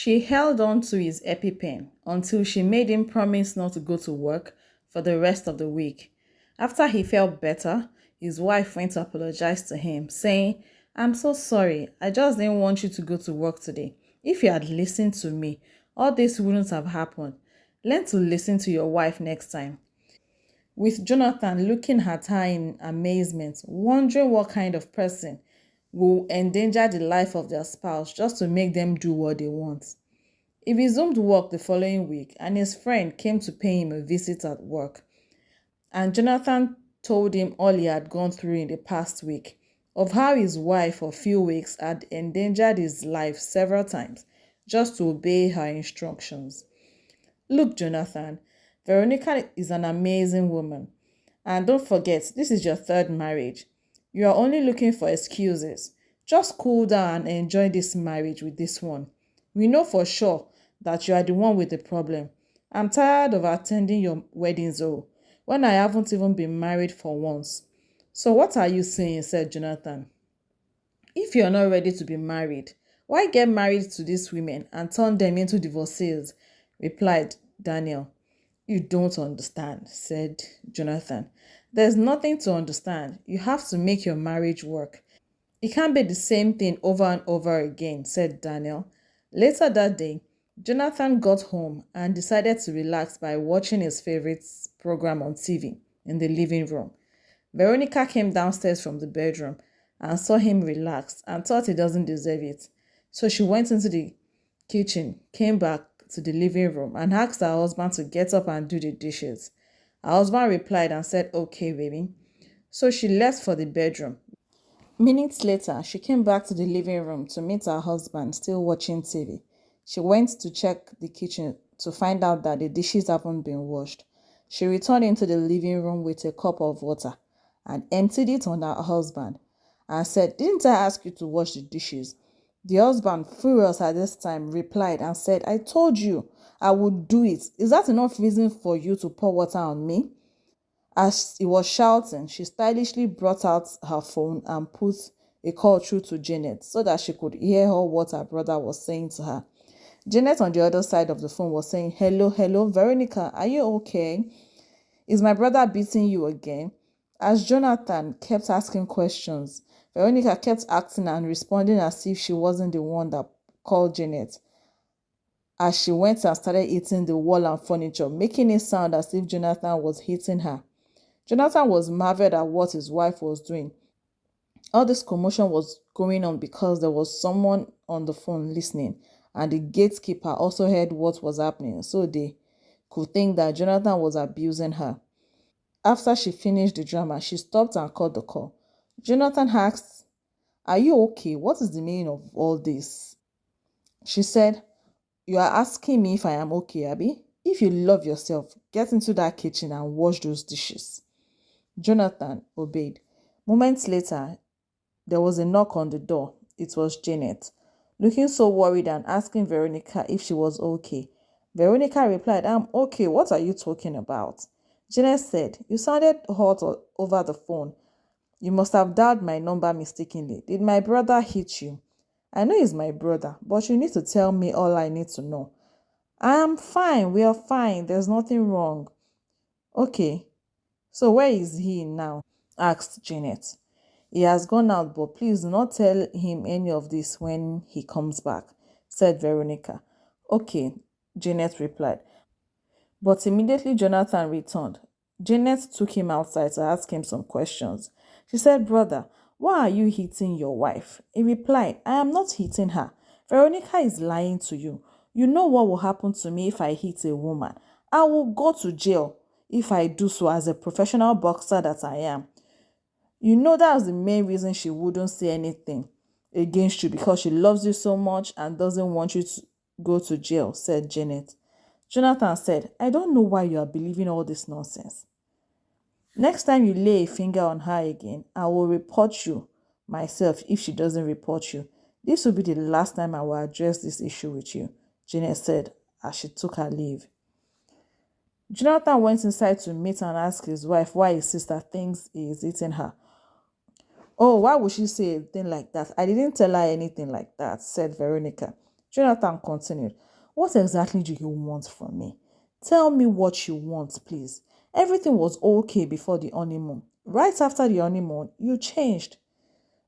She held on to his EpiPen until she made him promise not to go to work for the rest of the week. After he felt better, his wife went to apologize to him, saying, "I'm so sorry. I just didn't want you to go to work today. If you had listened to me, all this wouldn't have happened. Learn to listen to your wife next time." With Jonathan looking at her in amazement, wondering what kind of person will endanger the life of their spouse just to make them do what they want. He resumed work the following week, and his friend came to pay him a visit at work. And Jonathan told him all he had gone through in the past week, of how his wife for a few weeks had endangered his life several times just to obey her instructions. "Look, Jonathan, Veronica is an amazing woman. And don't forget, this is your third marriage. You are only looking for excuses. Just cool down and enjoy this marriage with this one. We know for sure that you are the one with the problem. I'm tired of attending your weddings, when I haven't even been married for once." "So what are you saying?" said Jonathan. "If you're not ready to be married, why get married to these women and turn them into divorcees?" replied Daniel. "You don't understand," said Jonathan. "There's nothing to understand. You have to make your marriage work. It can't be the same thing over and over again," said Daniel. Later that day, Jonathan got home and decided to relax by watching his favorite program on TV in the living room. Veronica came downstairs from the bedroom and saw him relax and thought he doesn't deserve it. So she went into the kitchen, came back to the living room, and asked her husband to get up and do the dishes. Her husband replied and said, "Okay, baby." So she left for the bedroom. Minutes later, she came back to the living room to meet her husband still watching TV. She went to check the kitchen to find out that the dishes haven't been washed. She returned into the living room with a cup of water and emptied it on her husband and said, "Didn't I ask you to wash the dishes?" The husband, furious at this time, replied and said, "I told you I would do it. Is that enough reason for you to pour water on me?" As he was shouting, she stylishly brought out her phone and put a call through to Janet so that she could hear all what her brother was saying to her. Janet on the other side of the phone was saying, "Hello, hello, Veronica, are you okay? Is my brother beating you again?" As Jonathan kept asking questions, Veronica kept acting and responding as if she wasn't the one that called Janet, as she went and started hitting the wall and furniture, making it sound as if Jonathan was hitting her. Jonathan was marveled at what his wife was doing. All this commotion was going on because there was someone on the phone listening, and the gatekeeper also heard what was happening, so they could think that Jonathan was abusing her. After she finished the drama, she stopped and called the call. Jonathan asked, "Are you okay? What is the meaning of all this?" She said, "You are asking me if I am okay, Abby? If you love yourself, get into that kitchen and wash those dishes." Jonathan obeyed. Moments later, there was a knock on the door. It was Janet, looking so worried and asking Veronica if she was okay. Veronica replied, "I'm okay. What are you talking about?" Janet said, "You sounded hot over the phone. You must have dialed my number mistakenly. Did my brother hit you?" "I know he's my brother, but you need to tell me all I need to know." "I am fine. We are fine. There's nothing wrong." "Okay, so where is he now?" asked Janet. "He has gone out, but please do not tell him any of this when he comes back," said Veronica. "Okay," Janet replied. But immediately Jonathan returned, Janet took him outside to ask him some questions. She said, "Brother, why are you hitting your wife?" He replied, "I am not hitting her. Veronica is lying to you. You know what will happen to me if I hit a woman. I will go to jail if I do so as a professional boxer that I am. You know that's the main reason she wouldn't say anything against you, because she loves you so much and doesn't want you to go to jail," said Janet. Jonathan said, "I don't know why you are believing all this nonsense. Next time you lay a finger on her again, I will report you myself if she doesn't report you. This will be the last time I will address this issue with you," Janet said as she took her leave. Jonathan went inside to meet and ask his wife why his sister thinks he is hitting her. "Oh, why would she say a thing like that? I didn't tell her anything like that," said Veronica. Jonathan continued, "What exactly do you want from me? Tell me what you want, please. Everything was okay before the honeymoon. Right after the honeymoon, you changed."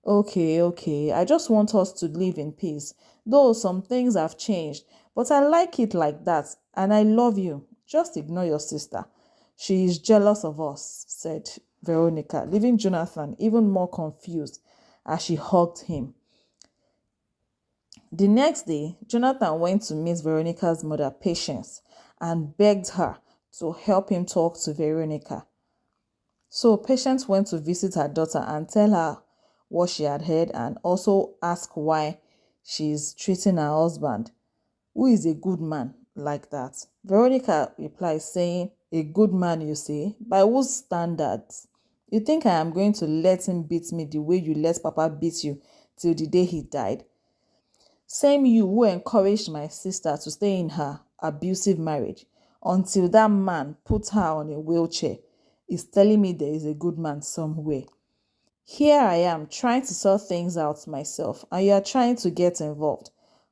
"Okay, okay. I just want us to live in peace. Though some things have changed, but I like it like that, and I love you. Just ignore your sister. She is jealous of us," said Veronica, leaving Jonathan even more confused as she hugged him. The next day, Jonathan went to meet Veronica's mother, Patience, and begged her to help him talk to Veronica. So Patience went to visit her daughter and tell her what she had heard and also ask why she's treating her husband, who is a good man, like that. Veronica replied saying, "A good man, you say? By whose standards? You think I am going to let him beat me the way you let Papa beat you till the day he died? Same you who encouraged my sister to stay in her abusive marriage until that man put her on a wheelchair is telling me there is a good man somewhere. Here I am trying to sort things out myself and you are trying to get involved.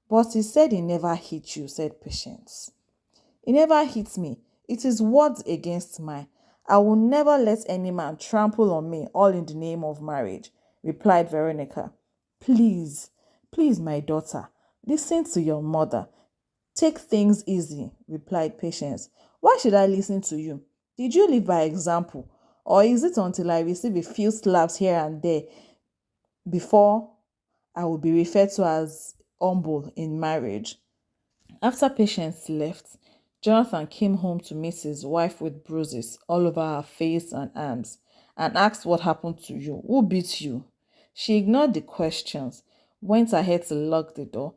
But he said he never hit you," said Patience. "He never hit me. It is words against mine. I will never let any man trample on me all in the name of marriage," replied Veronica. "Please, please, my daughter, listen to your mother. Take things easy," replied Patience. "Why should I listen to you? Did you live by example? Or is it until I receive a few slaps here and there before I will be referred to as humble in marriage?" After Patience left, Jonathan came home to meet his wife with bruises all over her face and arms and asked what happened to you. "Who beat you?" She ignored the questions, went ahead to lock the door,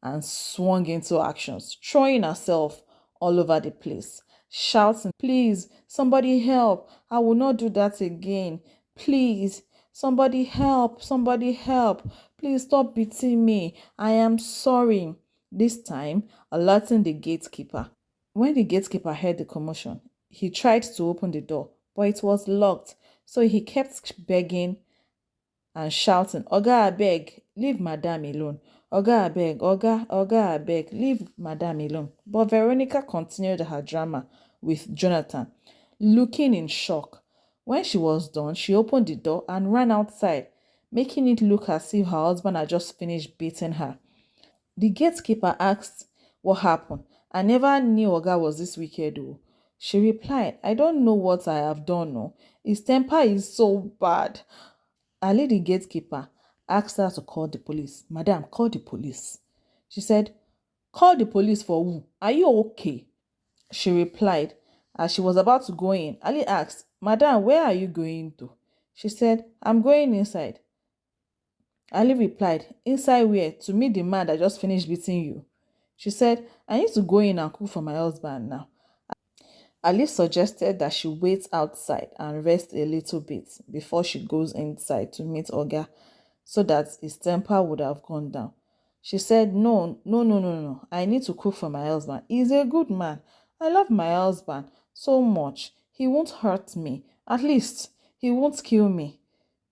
and swung into actions, throwing herself all over the place, shouting, "Please, somebody help. I will not do that again. Please, somebody help. Somebody help. Please stop beating me. I am sorry." This time, alerting the gatekeeper. When the gatekeeper heard the commotion, he tried to open the door, but it was locked, so he kept begging and shouting, "Oga abeg, leave madam alone. Oga abeg, Oga abeg, leave madam alone." But Veronica continued her drama with Jonathan, looking in shock. When she was done, she opened the door and ran outside, making it look as if her husband had just finished beating her. The gatekeeper asked what happened. "I never knew Oga was this wicked. Oh." She replied, "I don't know what I have done. No. His temper is so bad." Ali, the gatekeeper, asked her to call the police. "Madam, call the police." She said, "Call the police for who? Are you okay?" She replied. As she was about to go in, Ali asked, "Madam, where are you going to?" She said, "I'm going inside." Ali replied, "Inside where? To meet the man that just finished beating you?" She said, "I need to go in and cook for my husband now." Ali suggested that she wait outside and rest a little bit before she goes inside to meet Oga so that his temper would have gone down. She said, "No, no, no, no, no. I need to cook for my husband. He's a good man. I love my husband so much. He won't hurt me. At least, he won't kill me."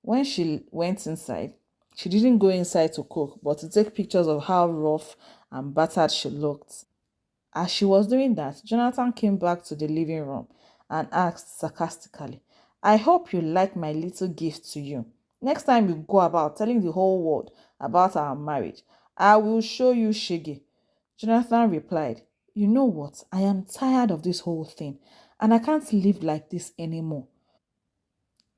When she went inside, she didn't go inside to cook, but to take pictures of how rough and battered she looked. As she was doing that, Jonathan came back to the living room and asked sarcastically, "I hope you like my little gift to you. Next time you go about telling the whole world about our marriage, I will show you Shiggy." Jonathan replied, "You know what? I am tired of this whole thing and I can't live like this anymore."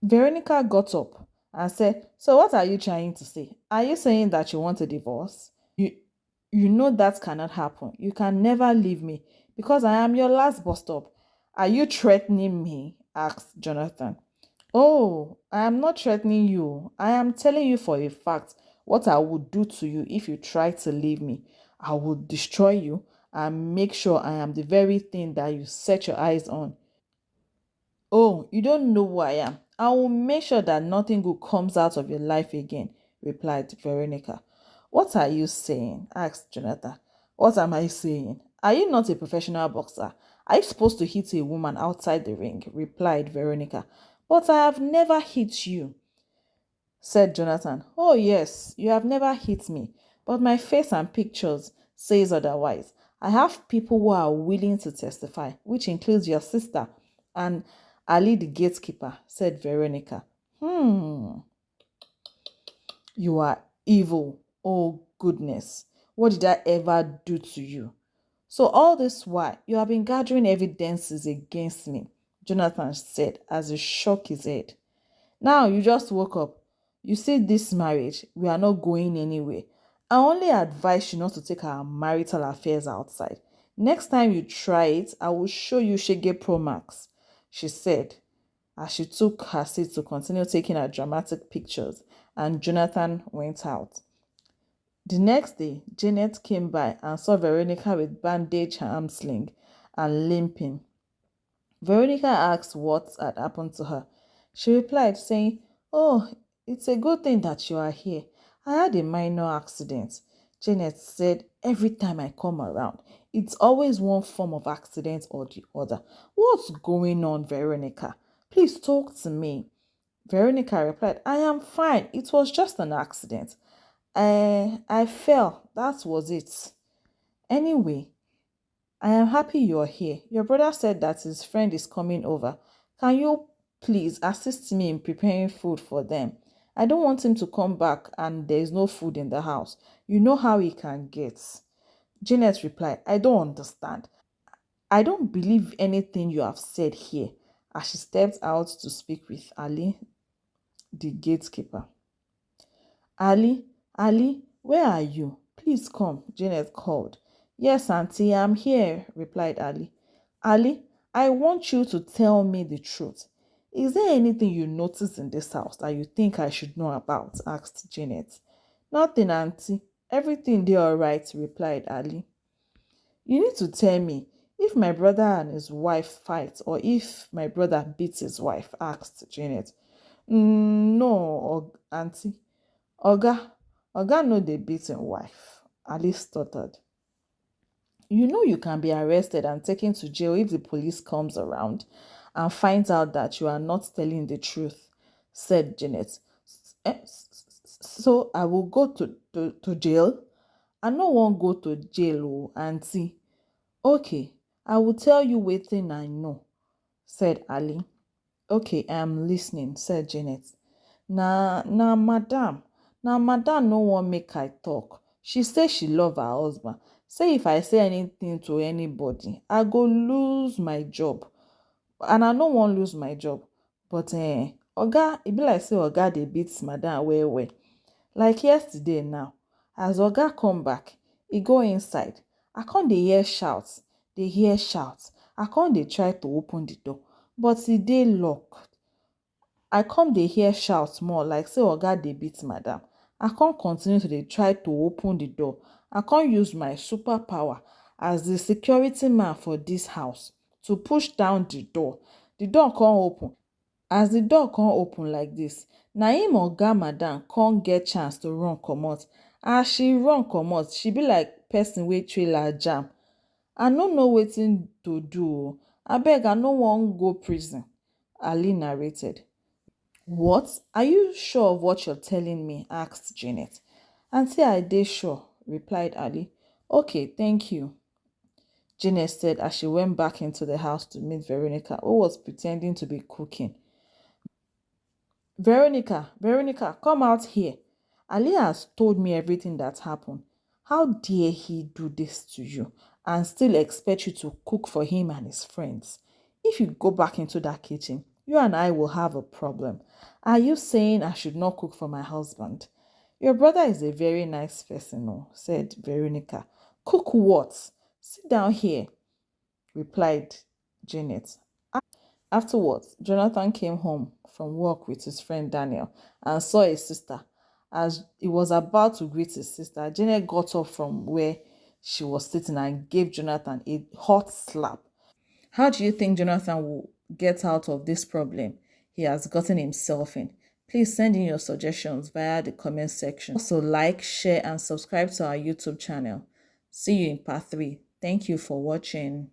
Veronica got up and said, "So what are you trying to say? Are you saying that you want a divorce? You know that cannot happen. You can never leave me because I am your last bus stop." "Are you threatening me?" asked Jonathan. "Oh, I am not threatening you. I am telling you for a fact what I would do to you if you try to leave me. I will destroy you and make sure I am the very thing that you set your eyes on." "Oh, you don't know who I am. I will make sure that nothing good comes out of your life again," replied Veronica. "What are you saying?" asked Jonathan. "What am I saying? Are you not a professional boxer? Are you supposed to hit a woman outside the ring?" replied Veronica. "But I have never hit you," said Jonathan. "Oh, yes, you have never hit me, but my face and pictures says otherwise. I have people who are willing to testify, which includes your sister and Ali, the gatekeeper, said Veronica. Hmm, you are evil. Oh, goodness. What did I ever do to you? So, all this while, you have been gathering evidences against me, Jonathan said as he shook his head. Now you just woke up. You see, this marriage, we are not going anywhere. I only advise you not to take our marital affairs outside. Next time you try it, I will show you Shege Pro Max, she said as she took her seat to continue taking her dramatic pictures, and Jonathan went out. The next day, Janet came by and saw Veronica with bandaged arm sling and limping. Veronica asked what had happened to her. She replied, saying, "Oh, it's a good thing that you are here. I had a minor accident." Janet said, "Every time I come around, it's always one form of accident or the other. What's going on, Veronica? Please talk to me." Veronica replied, "I am fine. It was just an accident. I fell. That was it. Anyway, I am happy you're here. Your brother said that his friend is coming over. Can you please assist me in preparing food for them? I don't want him to come back and there is no food in the house. You know how he can get." Janet replied, "I don't understand. I don't believe anything you have said here," as she stepped out to speak with Ali, the gatekeeper. "Ali, Ali, where are you? Please come," Janet called. "Yes, Auntie, I'm here," replied Ali. "Ali, I want you to tell me the truth. Is there anything you noticed in this house that you think I should know about?" asked Janet. "Nothing, Auntie. Everything there all right," replied Ali. "You need to tell me if my brother and his wife fight or if my brother beats his wife," asked Janet. No, Auntie. Oga, Oga no dey beat him wife," Ali stuttered. "You know you can be arrested and taken to jail if the police comes around and finds out that you are not telling the truth," said Janet. "So I will go to jail? I no wan go to jail, oh, Auntie." "Okay, I will tell you wetin I know," said Ali. "Okay, I am listening," said Janet. Na madam. Na madam no wan make I talk. She say she love her husband. Say if I say anything to anybody, I go lose my job. And I no wan lose my job. But Oga, e be like say Oga dey beat madam well well. Like yesterday now, as Oga come back, e go inside. I come dey hear shout, dey hear shout. I come dey try to open the door, but e dey locked. I come dey hear shout more like say Oga dey beat madam. I come continue to dey try to open the door. I come use my super power as the security man for dis house to push down the door. The door come open. As the door come open like dis, na im Oga madam come get chance to run comot. As she run comot, she be like person wey trailer jam. I no know wetin to do o. Abeg, I no wan go prison, Ali narrated. "What? Are you sure of what you're telling me?" asked Janet. "Auntie, I dey sure," replied Ali. "Okay, thank you," Janet said as she went back into the house to meet Veronica, who was pretending to be cooking. Veronica, come out here. Ali has told me everything that happened. How dare he do this to you and still expect you to cook for him and his friends? If you go back into that kitchen, you and I will have a problem. Are you saying I should not cook for my husband? Your brother is a very nice person, no," said Veronica. "Cook what? Sit down here," replied Janet. Afterwards, Jonathan came home from work with his friend Daniel and saw his sister. As he was about to greet his sister, Janet got up from where she was sitting and gave Jonathan a hot slap. How do you think Jonathan will get out of this problem he has gotten himself in? Please send in your suggestions via the comment section. Also, like, share, and subscribe to our YouTube channel. See you in part 3. Thank you for watching.